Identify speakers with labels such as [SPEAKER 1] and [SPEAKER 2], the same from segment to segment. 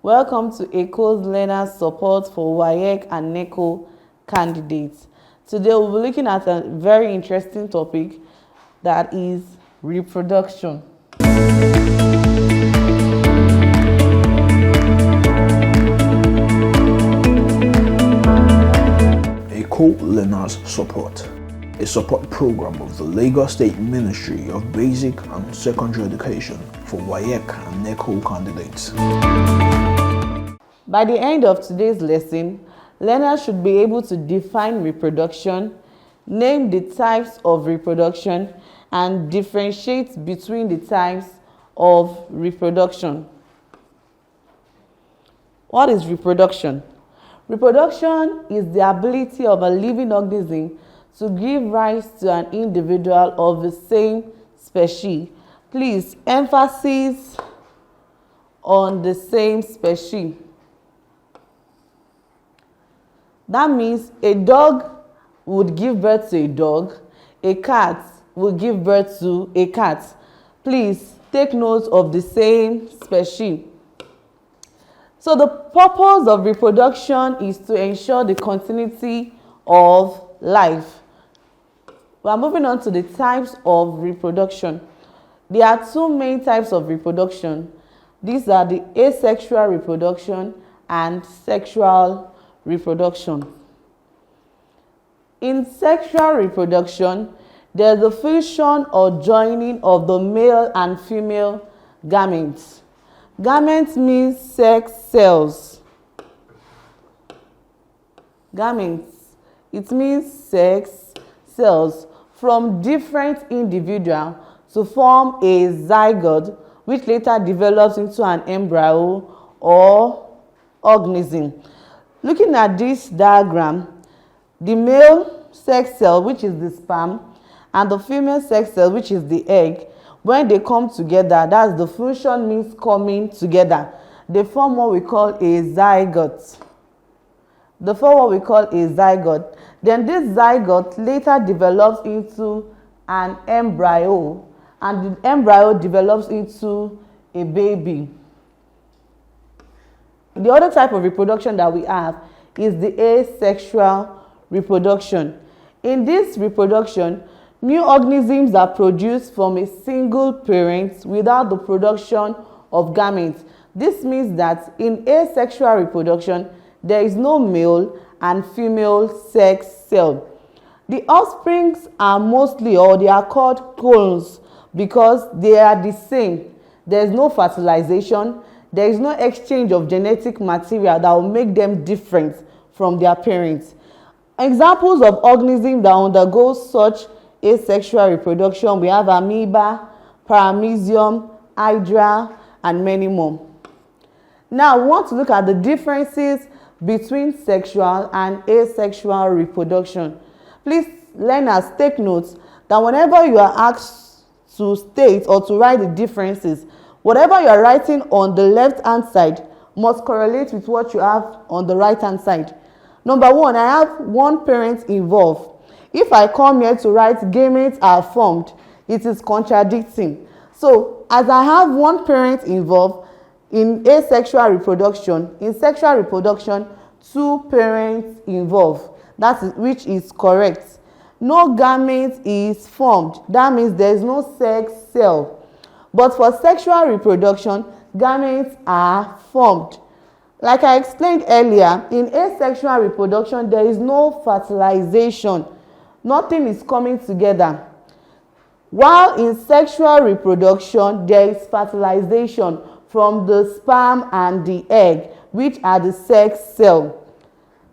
[SPEAKER 1] Welcome to Eko Learners Support for WAEC and NECO candidates. Today we'll be looking at a very interesting topic, that is reproduction.
[SPEAKER 2] Eko Learners Support, a support program of the Lagos State Ministry of Basic and Secondary Education for WAEC and NECO candidates.
[SPEAKER 1] By the end of today's lesson, learners should be able to define reproduction, name the types of reproduction, and differentiate between the types of reproduction. What is reproduction? Reproduction is the ability of a living organism to give rise to an individual of the same species. Please, emphasis on the same species. That means a dog would give birth to a dog, a cat will give birth to a cat. Please take note of the same species. So the purpose of reproduction is to ensure the continuity of life. We are moving on to the types of reproduction. There are two main types of reproduction. These are the asexual reproduction and sexual reproduction. In sexual reproduction, there is the fusion or joining of the male and female gametes. Gametes means sex cells. Gametes, it means sex cells from different individuals to form a zygote, which later develops into an embryo or organism. Looking at this diagram, the male sex cell, which is the sperm, and the female sex cell, which is the egg, when they come together, that's the fusion, means coming together. They form what we call a zygote. They form what we call a zygote. Then this zygote later develops into an embryo, and the embryo develops into a baby. The other type of reproduction that we have is the asexual reproduction. In this reproduction, new organisms are produced from a single parent without the production of gametes. This means that in asexual reproduction, there is no male and female sex cell. The offsprings are mostly, or they are called clones, because they are the same. There is no fertilization. There is no exchange of genetic material that will make them different from their parents. Examples of organisms that undergo such asexual reproduction, we have amoeba, paramecium, hydra, and many more. Now, we want to look at the differences between sexual and asexual reproduction. Please, learners, take note that whenever you are asked to state or to write the differences, whatever you are writing on the left-hand side must correlate with what you have on the right-hand side. Number one, I have one parent involved. If I come here to write gametes are formed, it is contradicting. So, as I have one parent involved in asexual reproduction, in sexual reproduction, two parents involved, which is correct. No gamete is formed. That means there is no sex cell. But for sexual reproduction, gametes are formed. Like I explained earlier, in asexual reproduction, there is no fertilization. Nothing is coming together. While in sexual reproduction, there is fertilization from the sperm and the egg, which are the sex cell.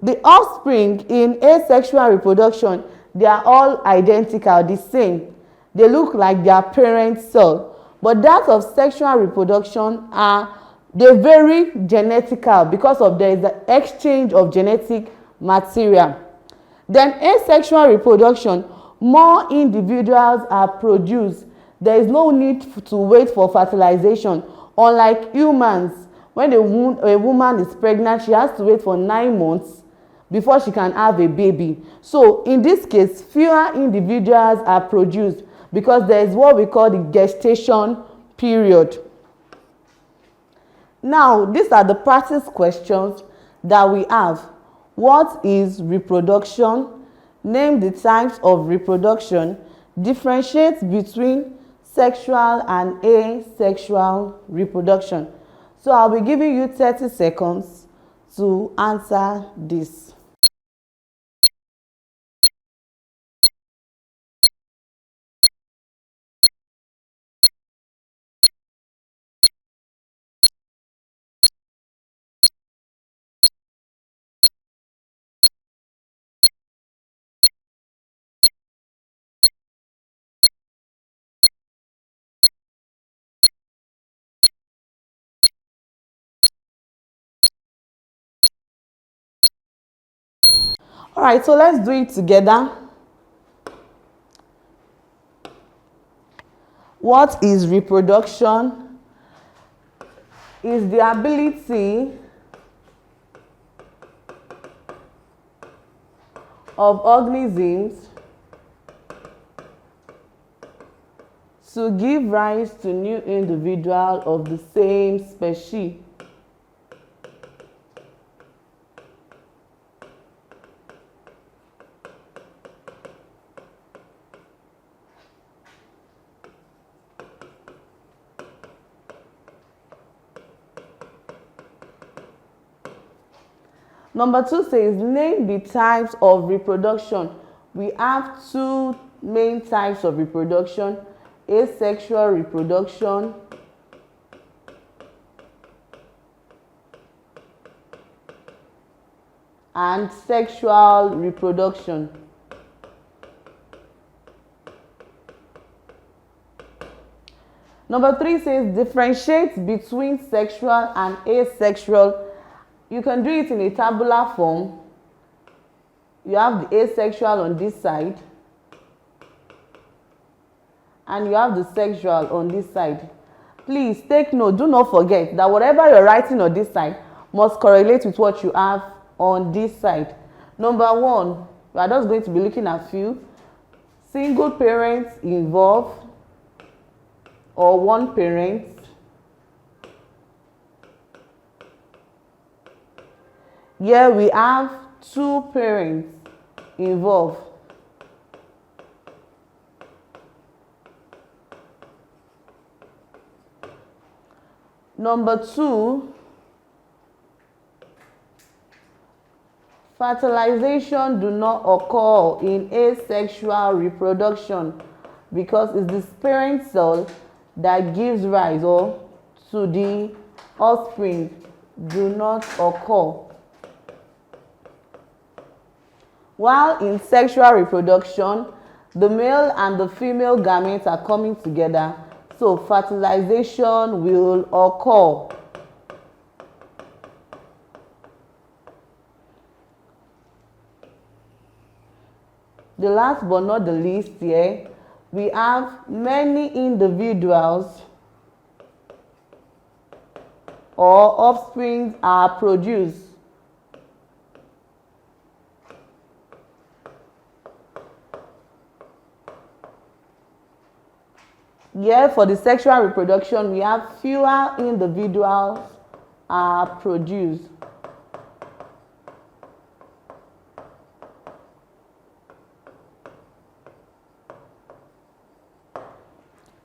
[SPEAKER 1] The offspring in asexual reproduction, they are all identical, the same. They look like their parent cell. But that of sexual reproduction they're very genetical because of there is the exchange of genetic material. Then asexual reproduction, more individuals are produced. There is no need to wait for fertilization. Unlike humans, when a woman is pregnant, she has to wait for 9 months before she can have a baby. So in this case, fewer individuals are produced because there is what we call the gestation period. Now, these are the practice questions that we have. What is reproduction? Name the types of reproduction. Differentiate between sexual and asexual reproduction. So I'll be giving you 30 seconds to answer this. All right, so let's do it together. What is reproduction? Is the ability of organisms to give rise to new individuals of the same species. Number 2 says, name the types of reproduction. We have 2 main types of reproduction: asexual reproduction and sexual reproduction. Number 3 says, differentiate between sexual and asexual. You can do it in a tabular form. You have the asexual on this side and you have the sexual on this side. Please take note, do not forget that whatever you're writing on this side must correlate with what you have on this side. Number 1, we are just going to be looking at few. Single parents involved or one parent. Here we have 2 parents involved. Number 2, fertilization do not occur in asexual reproduction because it's the parent cell that gives rise to the offspring do not occur. While in sexual reproduction, the male and the female gametes are coming together, so fertilization will occur. The last but not the least here, we have many individuals or offspring are produced. Here for the sexual reproduction, we have fewer individuals are produced.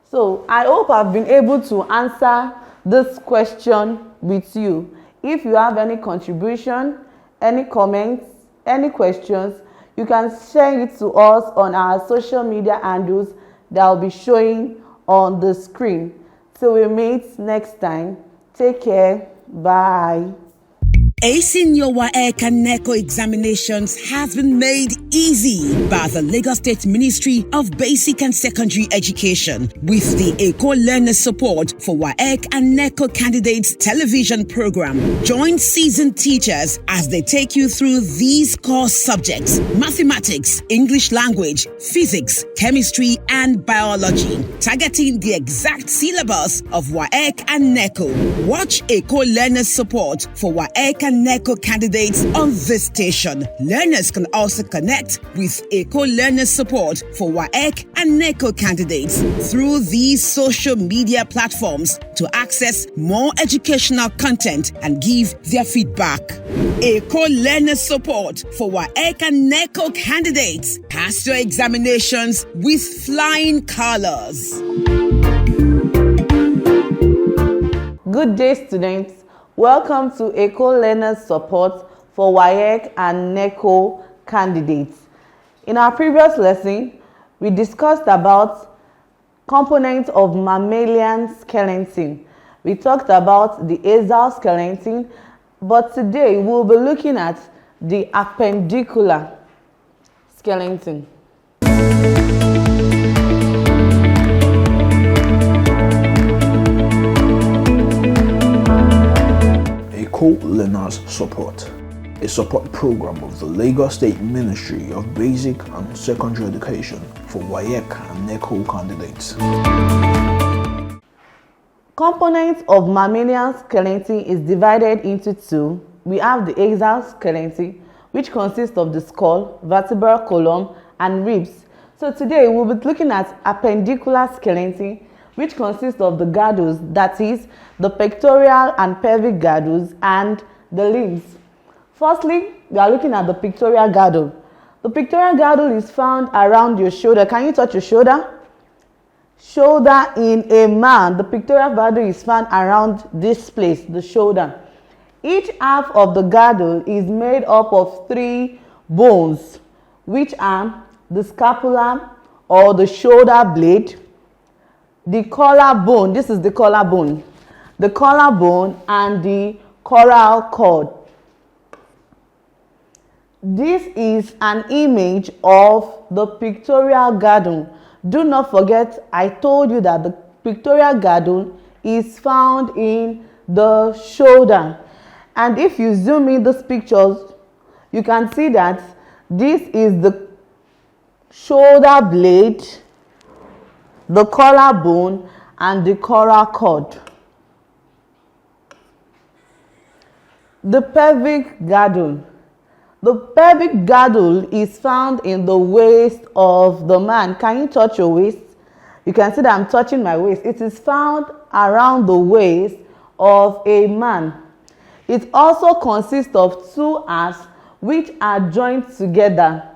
[SPEAKER 1] So I hope I've been able to answer this question with you. If you have any contribution, any comments, any questions, you can share it to us on our social media handles that will be showing on the screen. Till we meet next time, take care, bye.
[SPEAKER 3] Acing your WAEC and NECO examinations has been made easy by the Lagos State Ministry of Basic and Secondary Education with the Eko Learners Support for WAEC and NECO Candidates television program. Join seasoned teachers as they take you through these core subjects: mathematics, English language, physics, chemistry, and biology, targeting the exact syllabus of WAEC and NECO. Watch Eko Learners Support for WAEC and and NECO candidates on this station. Learners can also connect with Eko Learners Support for WAEC and NECO candidates through these social media platforms to access more educational content and give their feedback. Eko Learners Support for WAEC and NECO candidates. Pass your examinations with flying colors.
[SPEAKER 1] Good day, students. Welcome to Eko Learners Support for WAEC and NECO candidates. In our previous lesson, we discussed about components of mammalian skeleton. We talked about the basal skeleton, but today we'll be looking at the appendicular skeleton.
[SPEAKER 2] Eko Learners Support, a support program of the Lagos State Ministry of Basic and Secondary Education for WAEC and NECO candidates.
[SPEAKER 1] Components of mammalian skeleton is divided into two. We have the basal skeleton, which consists of the skull, vertebral column, and ribs. So today we'll be looking at appendicular skeleton, which consists of the girdles, that is, the pectoral and pelvic girdles, and the limbs. Firstly, we are looking at the pectoral girdle. The pectoral girdle is found around your shoulder. Can you touch your shoulder? Shoulder in a man, the pectoral girdle is found around this place, the shoulder. Each half of the girdle is made up of three bones, which are the scapula or the shoulder blade, the collarbone, this is the collarbone, and the coral cord. This is an image of the pectoral girdle. Do not forget, I told you that the pectoral girdle is found in the shoulder. And if you zoom in these pictures, you can see that this is the shoulder blade, the collarbone, and the coral cord. The pelvic girdle. The pelvic girdle is found in the waist of the man. Can you touch your waist? You can see that I'm touching my waist. It is found around the waist of a man. It also consists of two halves which are joined together.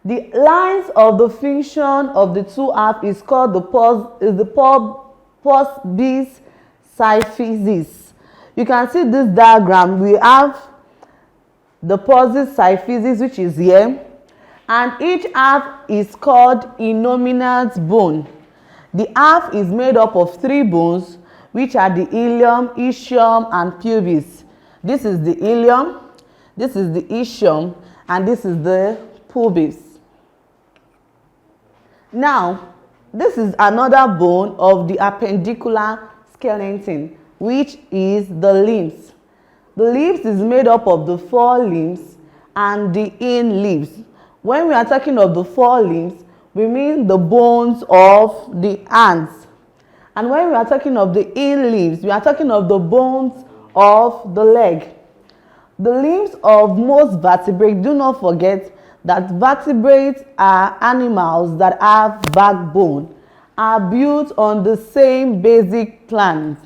[SPEAKER 1] The lines of the function of the two halves is called the pus bis symphysis. You can see this diagram. We have the pus symphysis, which is here, and each half is called innominate bone. The half is made up of three bones, which are the ilium, ischium, and pubis. This is the ilium, this is the ischium, and this is the pubis. Now, this is another bone of the appendicular skeleton, which is the limbs. The limbs is made up of the forelimbs and the hind limbs. When we are talking of the forelimbs, we mean the bones of the hands. And when we are talking of the hind limbs, we are talking of the bones of the leg. The limbs of most vertebrates, do not forget that vertebrates are animals that have backbone, are built on the same basic plan.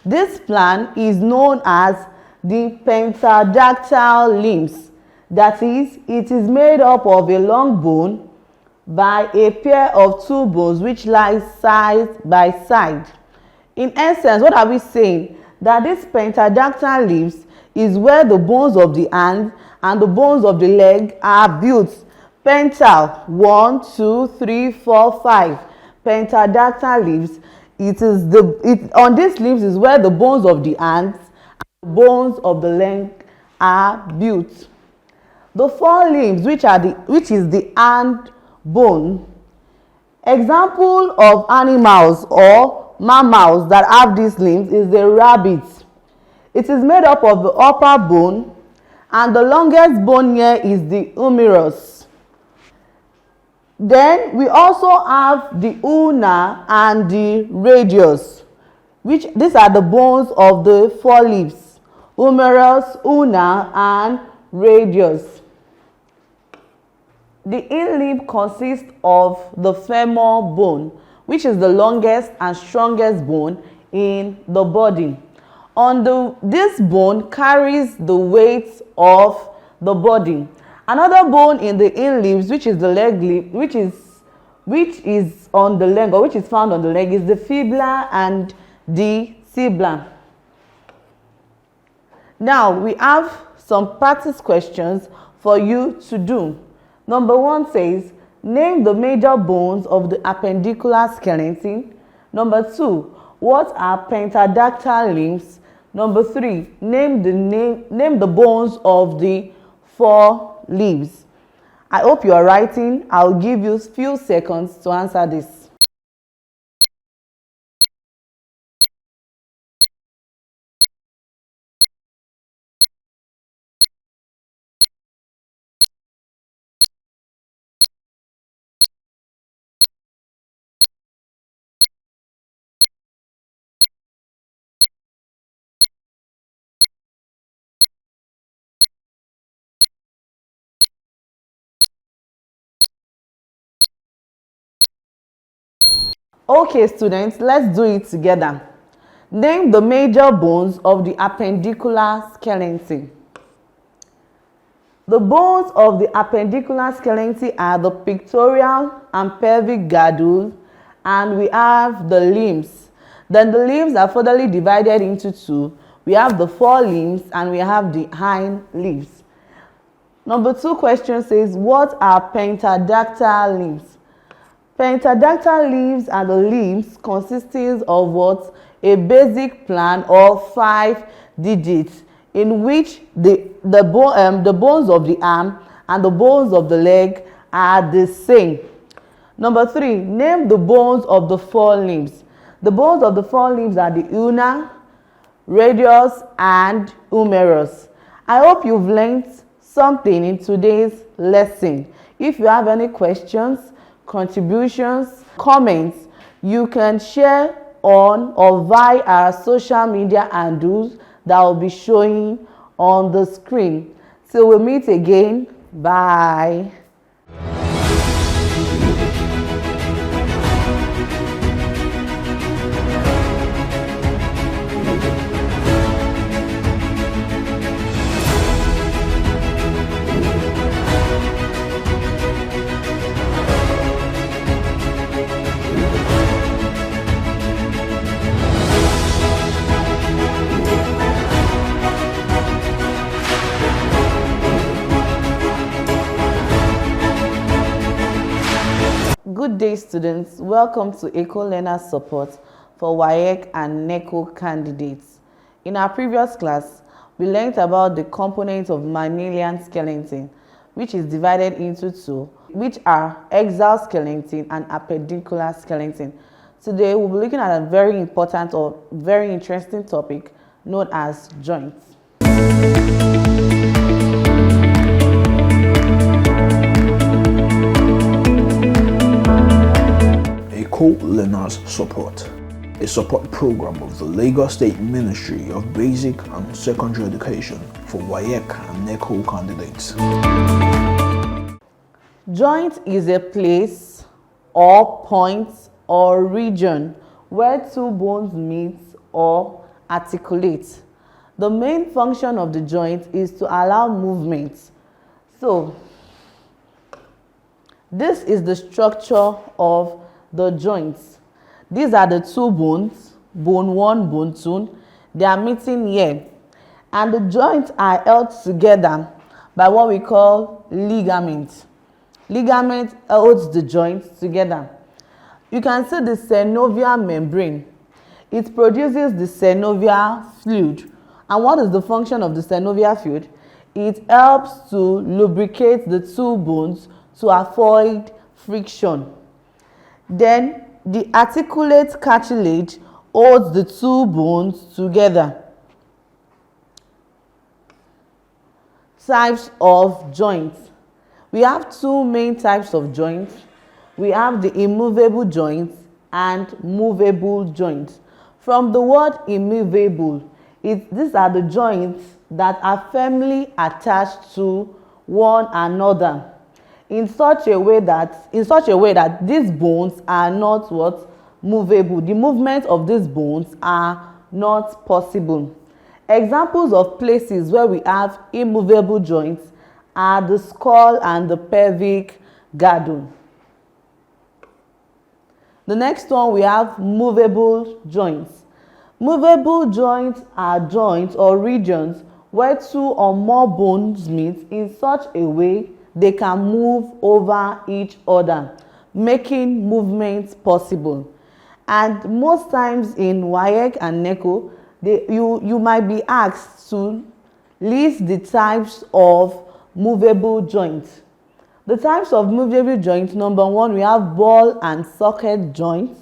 [SPEAKER 1] This plan is known as the pentadactyl limbs. That is, it is made up of a long bone by a pair of two bones which lie side by side. In essence, what are we saying? That this pentadactyl limbs is where the bones of the hand and the bones of the leg are built. Pental, 1, 2, 3, 4, 5. Pentadactyl limbs. On these limbs is where the bones of the hands and the bones of the leg are built. The forelimbs, which is the hand bone. Example of animals or mammals that have these limbs is the rabbit. It is made up of the upper bone, and the longest bone here is the humerus. Then we also have the ulna and the radius, which these are the bones of the forelimbs. humerus, ulna, and radius. The in-limb consists of the femur bone, which is the longest and strongest bone in the body. This bone carries the weight of the body. Another bone in the in-limbs, which is the leg limb, which is on the leg, or which is found on the leg, is the fibula and the tibia. Now we have some practice questions for you to do. Number 1 says, name the major bones of the appendicular skeleton. Number 2, what are pentadactyl limbs? Number 3, name the bones of the forelimbs. I hope you are writing. I'll give you a few seconds to answer this. Okay, students, let's do it together. Name the major bones of the appendicular skeleton. The bones of the appendicular skeleton are the pectoral and pelvic girdle, and we have the limbs. Then the limbs are furtherly divided into two. We have the forelimbs and we have the hind limbs. Number 2 question says, what are pentadactyl limbs? Pentadactyl limbs are the limbs consisting of what? A basic plan of 5 digits, in which the bones of the arm and the bones of the leg are the same. Number 3, name the bones of the forelimbs. The bones of the forelimbs are the ulna, radius, and humerus. I hope you've learned something in today's lesson. If you have any questions, contributions, comments, you can share on or via our social media handles that will be showing on the screen. Till we meet again, bye. Good day, students. Welcome to Eko Learners Support for WAEC and NECO candidates. In our previous class, we learned about the components of mammalian skeleton, which is divided into two, which are axial skeleton and appendicular skeleton. Today, we'll be looking at a very important or very interesting topic known as joints.
[SPEAKER 2] Eko Learners Support, a support program of the Lagos State Ministry of Basic and Secondary Education for WAEC and NECO candidates.
[SPEAKER 1] Joint is a place or point or region where two bones meet or articulate. The main function of the joint is to allow movement. So, this is the structure of the joints. These are the two bones, bone 1, bone 2. They are meeting here, and the joints are held together by what we call ligament. Ligament holds the joints together. You can see the synovial membrane. It produces the synovial fluid. And what is the function of the synovial fluid? It helps to lubricate the two bones to avoid friction. Then the articulate cartilage holds the two bones together. Types of joints. We have two main types of joints. We have the immovable joints and movable joints. From the word immovable, These are the joints that are firmly attached to one another in such a way that these bones are not movable. The movement of these bones are not possible. Examples of places where we have immovable joints are the skull and the pelvic girdle. The next one, we have movable joints. Movable joints are joints or regions where two or more bones meet in such a way they can move over each other, making movements possible. And most times in WAEC and NECO, you might be asked to list the types of movable joints. The types of movable joints: number 1, we have ball and socket joints.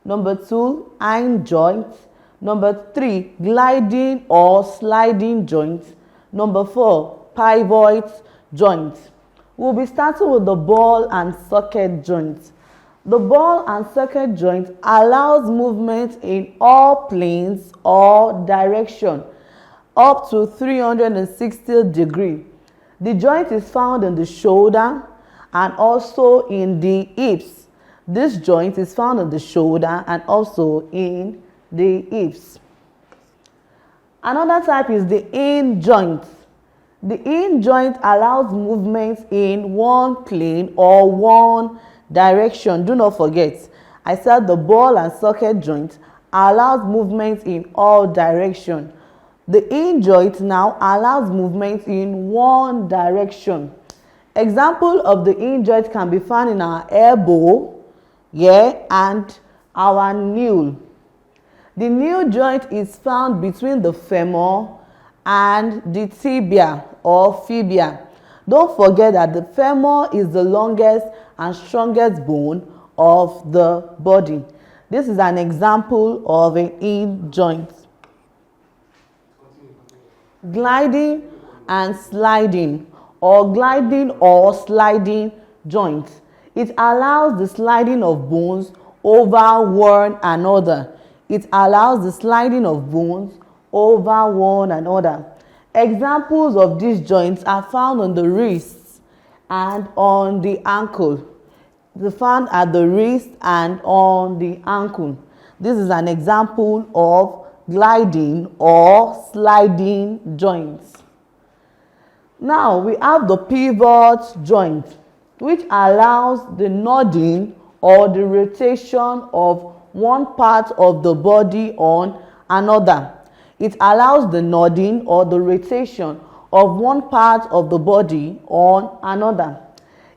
[SPEAKER 1] Number 2, iron joints. Number 3, gliding or sliding joints. Number 4, pivot joints. We'll be starting with the ball and socket joints. The ball and socket joint allows movement in all planes or direction up to 360 degrees. The joint is found in the shoulder and also in the hips. This joint is found in the shoulder and also in the hips. Another type is the hinge joint. The hinge joint allows movement in one plane or one direction. Do not forget, I said the ball and socket joint allows movement in all directions. The hinge joint now allows movement in one direction. Example of the hinge joint can be found in our elbow, and our knee. The knee joint is found between the femur and the tibia or fibia. Don't forget that the femur is the longest and strongest bone of the body. This is an example of an hinge joint. Gliding and sliding or sliding joints. It allows the sliding of bones over one another. It allows the sliding of bones over one another. Examples of these joints are found on the wrists and on the ankle. They're found at the wrist and on the ankle. This is an example of gliding or sliding joints. Now we have the pivot joint, which allows the nodding or the rotation of one part of the body on another. It allows the nodding or the rotation of one part of the body on another.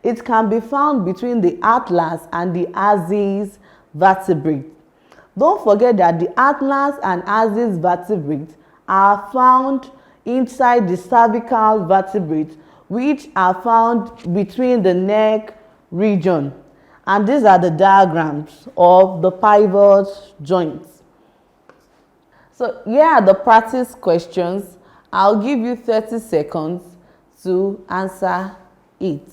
[SPEAKER 1] It can be found between the atlas and the axis vertebrae. Don't forget that the atlas and axis vertebrae are found inside the cervical vertebrae, which are found between the neck region. And these are the diagrams of the pivot joints. So here are the practice questions. I'll give you 30 seconds to answer it.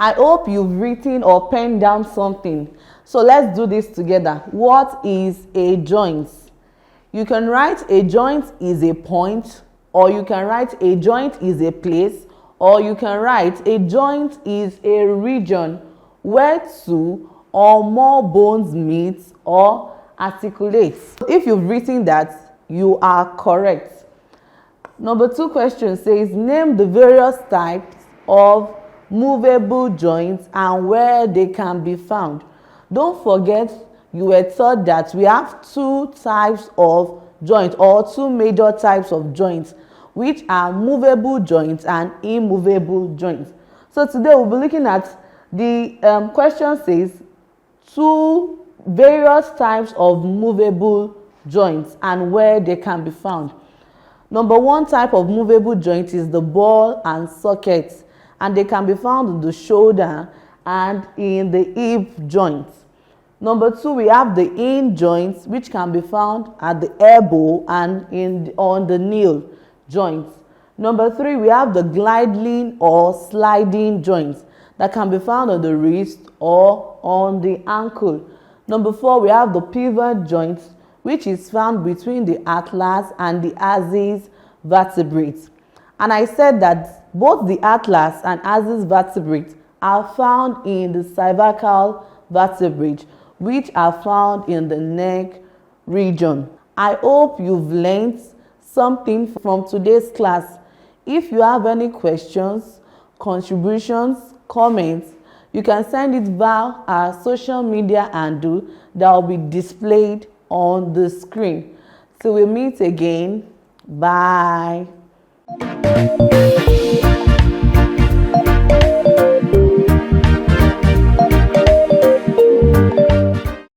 [SPEAKER 1] I hope you've written or penned down something. So let's do this together. What is a joint? You can write a joint is a point, or you can write a joint is a place, or you can write a joint is a region where two or more bones meet or articulate. If you've written that, you are correct. Number 2 question says, name the various types of movable joints and where they can be found. Don't forget, you were taught that we have 2 types of joints or 2 major types of joints, which are movable joints and immovable joints. So today we'll be looking at the question says 2 various types of movable joints and where they can be found. Number one type of movable joint is the ball and socket, and they can be found in the shoulder and in the hip joints. Number two, we have the hinge joints, which can be found at the elbow and on the knee joints. Number three, we have the gliding or sliding joints that can be found on the wrist or on the ankle. Number four, we have the pivot joints, which is found between the atlas and the axis vertebrates. And I said that both the atlas and axis vertebrates are found in the cervical vertebrae, which are found in the neck region. I hope you've learned something from today's class. If you have any questions, contributions, comments, you can send it via our social media handle that will be displayed on the screen. Till we meet again, bye.